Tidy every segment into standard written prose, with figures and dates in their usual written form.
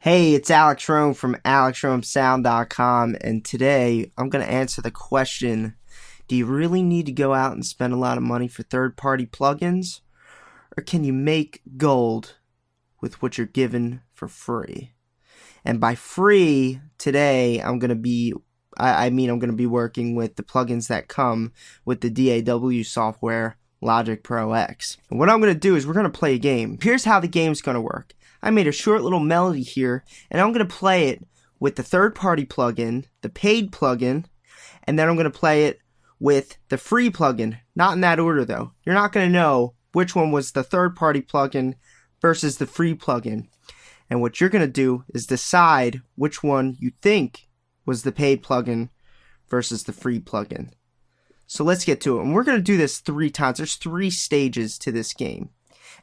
Hey, it's Alex Rome from AlexRomeSound.com, and today I'm going to answer the question, do you really need to go out and spend a lot of money for third-party plugins, or can you make gold with what you're given for free? And by free, today I'm going to be working with the plugins that come with the DAW software, Logic Pro X. And what I'm going to do is we're going to play a game. Here's how the game's going to work. I made a short little melody here, and I'm going to play it with the third-party plugin, the paid plugin, and then I'm going to play it with the free plugin. Not in that order, though. You're not going to know which one was the third-party plugin versus the free plugin. And what you're going to do is decide which one you think was the paid plugin versus the free plugin. So let's get to it. And we're going to do this 3 times. There's 3 stages to this game.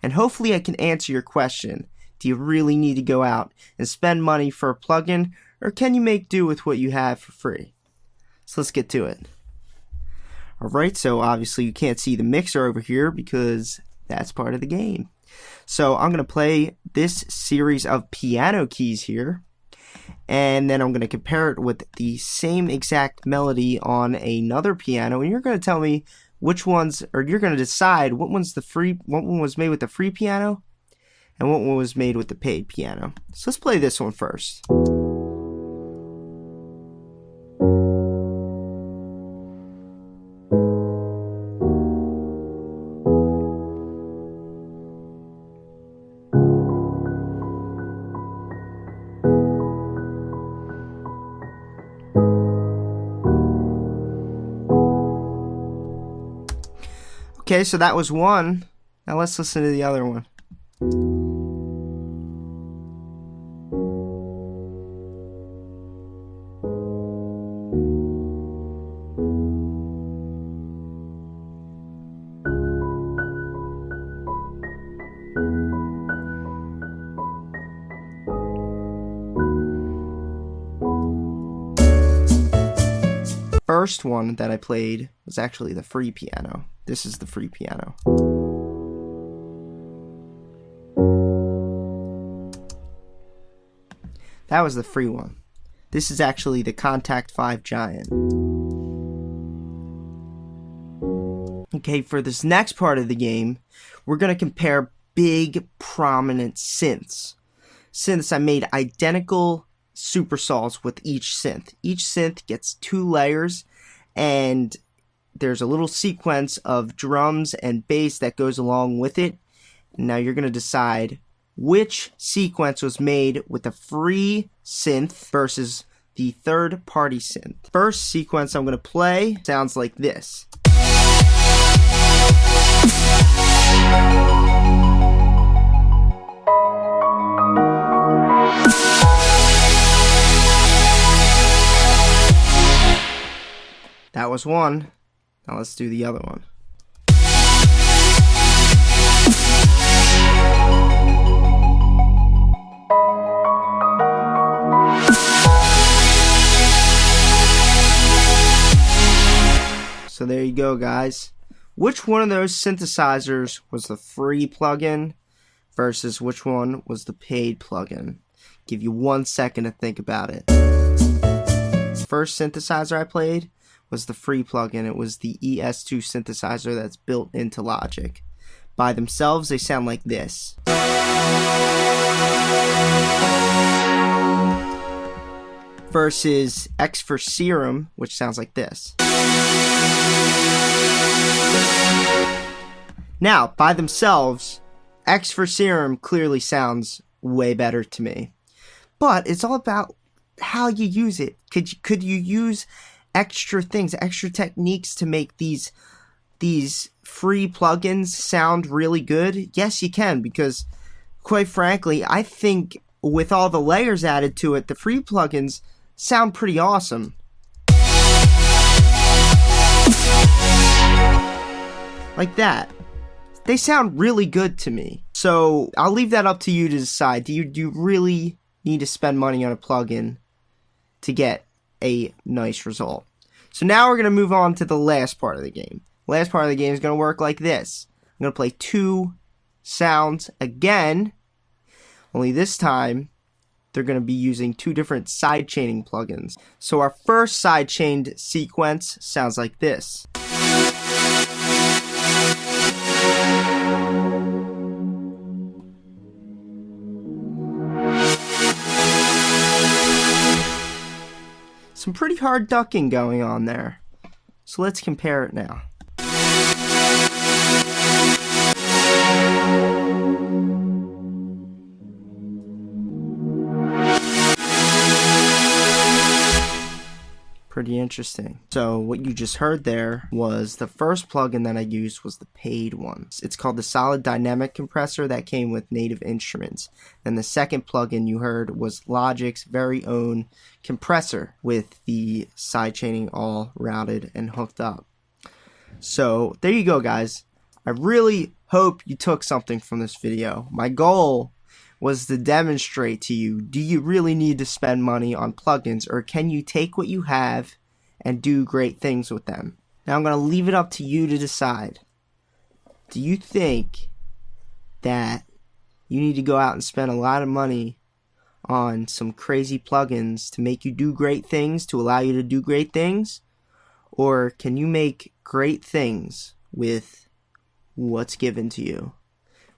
And hopefully I can answer your question. Do you really need to go out and spend money for a plugin, or can you make do with what you have for free? So let's get to it. Alright, so obviously you can't see the mixer over here because that's part of the game. So I'm going to play this series of piano keys here, and then I'm going to compare it with the same exact melody on another piano, and you're going to tell me which ones, or you're going to decide what one was made with the free piano, and what one was made with the paid piano. So let's play this one first. Okay, so that was one. Now let's listen to the other one. First one that I played was actually the free piano. This is the free piano. That was the free one. This is actually the Kontakt 5 Giant. Okay, for this next part of the game, we're going to compare big, prominent synths. Synths I made identical supersaws with each synth. Each synth gets 2 layers, and there's a little sequence of drums and bass that goes along with it. Now you're going to decide which sequence was made with the free synth versus the third-party synth. First sequence I'm going to play sounds like this. That was one. Now let's do the other one. So there you go, guys. Which one of those synthesizers was the free plugin versus which one was the paid plugin? Give you 1 second to think about it. First synthesizer I played was the free plugin. It was the ES2 synthesizer that's built into Logic. By themselves, they sound like this. Versus XFER Serum, which sounds like this. Now, by themselves, XFER Serum clearly sounds way better to me. But it's all about how you use it. Could you use extra things, extra techniques to make these free plugins sound really good? Yes, you can, because quite frankly, I think with all the layers added to it, the free plugins sound pretty awesome. Like that. They sound really good to me. So I'll leave that up to you to decide. Do you really need to spend money on a plugin to get a nice result? So now we're going to move on to the last part of the game. Last part of the game is going to work like this. I'm going to play 2 sounds again, only this time they're going to be using two different sidechaining plugins. So our first sidechained sequence sounds like this. Some pretty hard ducking going on there. So let's compare it now. Pretty interesting. So what you just heard there was the first plugin that I used was the paid one. It's called the Solid Dynamic Compressor that came with native instruments. And the second plugin you heard was Logic's very own compressor with the sidechaining all routed and hooked up. So there you go, guys. I really hope you took something from this video. My goal was to demonstrate to you, do you really need to spend money on plugins, or can you take what you have and do great things with them? Now I'm going to leave it up to you to decide. Do you think that you need to go out and spend a lot of money on some crazy plugins to make you do great things, to allow you to do great things? Or can you make great things with what's given to you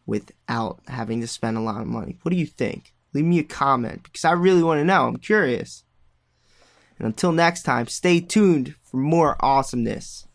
without having to spend a lot of money? What do you think? Leave me a comment, because I really want to know. I'm curious. And until next time, stay tuned for more awesomeness.